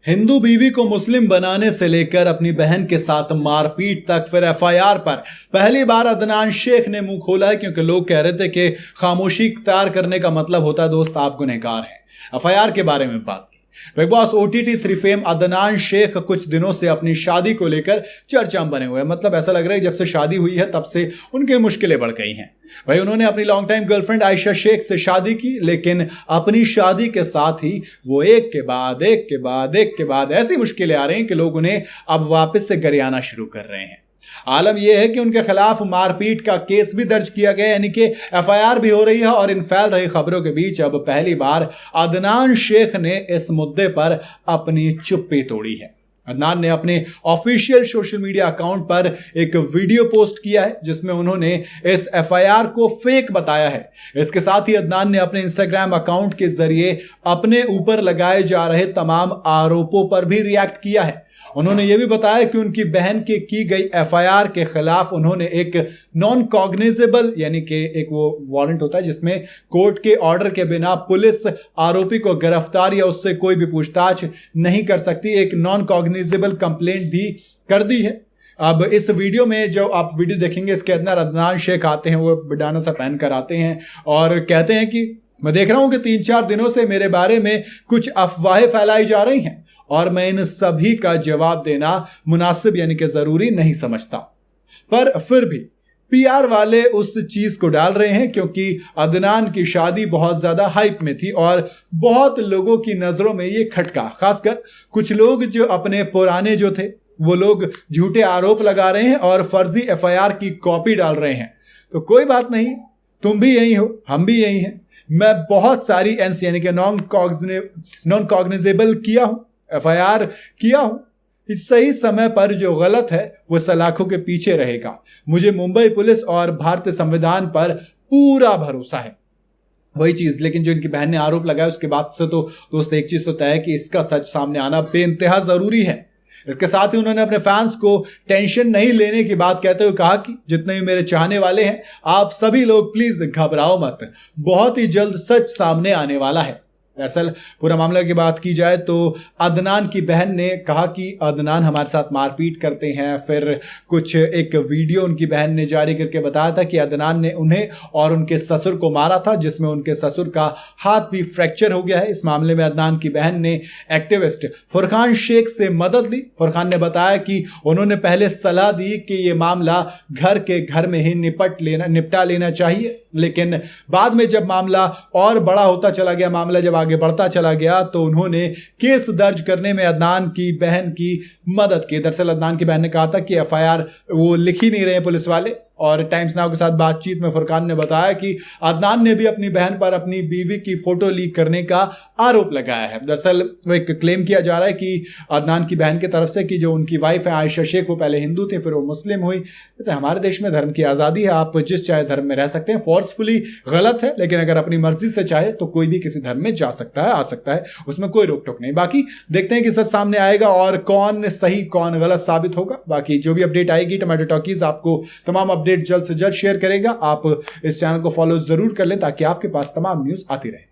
हिंदू बीवी को मुस्लिम बनाने से लेकर अपनी बहन के साथ मारपीट तक, फिर एफआईआर पर पहली बार अदनान शेख ने मुंह खोला है, क्योंकि लोग कह रहे थे कि खामोशी इख्तियार करने का मतलब होता है दोस्त आप गुनहगार हैं। एफआईआर के बारे में बात की। Bigg Boss OTT 3 fame Adnan Shaikh कुछ दिनों से अपनी शादी को लेकर चर्चा में बने हुए हैं। मतलब ऐसा लग रहा है जब से शादी हुई है तब से उनकी मुश्किलें बढ़ गई हैं। भाई उन्होंने अपनी long time girlfriend Ayesha Shaikh से शादी की, लेकिन अपनी शादी के साथ ही वो एक के बाद ऐसी मुश्किलें आ रही हैं कि लोग उन्हें अब वापस से गरियाना शुरू कर रहे हैं। आलम यह है कि उनके खिलाफ मारपीट का केस भी दर्ज किया गया, यानी कि एफआईआर भी हो रही है। और इन फैल रही खबरों के बीच अब पहली बार अदनान शेख ने इस मुद्दे पर अपनी चुप्पी तोड़ी है। अदनान ने अपने ऑफिशियल सोशल मीडिया अकाउंट पर एक वीडियो पोस्ट किया है, जिसमें उन्होंने इस एफआईआर को फेक बताया है। इसके साथ ही अदनान ने अपने इंस्टाग्राम अकाउंट के जरिए अपने ऊपर लगाए जा रहे तमाम आरोपों पर भी रिएक्ट किया है। उन्होंने यह भी बताया कि उनकी बहन के की गई एफआईआर के खिलाफ उन्होंने एक नॉन कॉग्निजेबल, यानी कि एक वो वारंट होता है जिसमें कोर्ट के ऑर्डर के बिना पुलिस आरोपी को गिरफ्तार या उससे कोई भी पूछताछ नहीं कर सकती, एक नॉन कॉग्निजेबल कंप्लेंट भी कर दी है। अब इस वीडियो में जो आप वीडियो देखेंगे, इसके अंदर अदनान शेख आते हैं, वो बिडाना सा पहन कर आते हैं और कहते हैं कि मैं देख रहा हूं कि 3-4 दिनों से मेरे बारे में कुछ अफवाहें फैलाई जा रही हैं और मैं इन सभी का जवाब देना मुनासिब यानी कि जरूरी नहीं समझता। पर फिर भी पीआर वाले उस चीज को डाल रहे हैं, क्योंकि अदनान की शादी बहुत ज्यादा हाइप में थी और बहुत लोगों की नजरों में ये खटका। खासकर कुछ लोग जो अपने पुराने जो थे वो लोग झूठे आरोप लगा रहे हैं और फर्जी एफआईआर की कॉपी डाल रहे हैं। तो कोई बात नहीं, तुम भी यही हो, हम भी यही हैं। मैं बहुत सारी एनसी यानी कि नॉन कॉग्निजेबल किया हूं, एफआईआर किया हूं। इस सही समय पर जो गलत है वो सलाखों के पीछे रहेगा। मुझे मुंबई पुलिस और भारतीय संविधान पर पूरा भरोसा है। वही चीज, लेकिन जो इनकी बहन ने आरोप लगाया उसके बाद से तो दोस्त एक चीज तो तय है कि इसका सच सामने आना बेइंतहा जरूरी है। इसके साथ ही उन्होंने अपने फैंस को टेंशन नहीं लेने की बात कहते हुए कहा कि जितने भी मेरे चाहने वाले हैं, आप सभी लोग प्लीज घबराओ मत, बहुत ही जल्द सच सामने आने वाला है। दरअसल पूरा मामला की बात की जाए तो अदनान की बहन ने कहा कि अदनान हमारे साथ मारपीट करते हैं। फिर कुछ एक वीडियो उनकी बहन ने जारी करके बताया था कि अदनान ने उन्हें और उनके ससुर को मारा था, जिसमें उनके ससुर का हाथ भी फ्रैक्चर हो गया है। इस मामले में अदनान की बहन ने एक्टिविस्ट फुरकान शेख से मदद ली। फुरकान ने बताया कि उन्होंने पहले सलाह दी कि ये मामला घर में ही निपटा लेना चाहिए, लेकिन बाद में जब मामला और बड़ा होता चला गया, मामला जब आगे बढ़ता चला गया, तो उन्होंने केस दर्ज करने में अदनान की बहन की मदद की। दरअसल अदनान की बहन ने कहा था कि एफआईआर वो लिख ही नहीं रहे पुलिस वाले। और टाइम्स नाउ के साथ बातचीत में फुरकान ने बताया कि अदनान ने भी अपनी बहन पर अपनी बीवी की फोटो लीक करने का आरोप लगाया है। दरअसल वो एक क्लेम किया जा रहा है कि अदनान की बहन की तरफ से कि जो उनकी वाइफ है आयशा शेख, वो पहले हिंदू थी, फिर वो मुस्लिम हुई। जैसे हमारे देश में धर्म की आज़ादी है, आप जिस चाहे धर्म में रह सकते हैं। फोर्सफुली गलत है, लेकिन अगर अपनी मर्जी से चाहे तो कोई भी किसी धर्म में जा सकता है, आ सकता है, उसमें कोई रोक टोक नहीं। बाकी देखते हैं कि सच सामने आएगा और कौन सही कौन गलत साबित होगा। बाकी जो भी अपडेट आएगी, टोमेटो टॉकीज आपको तमाम अपडेट जल्द से जल्द शेयर करेगा। आप इस चैनल को फॉलो जरूर कर लें ताकि आपके पास तमाम न्यूज़ आती रहे।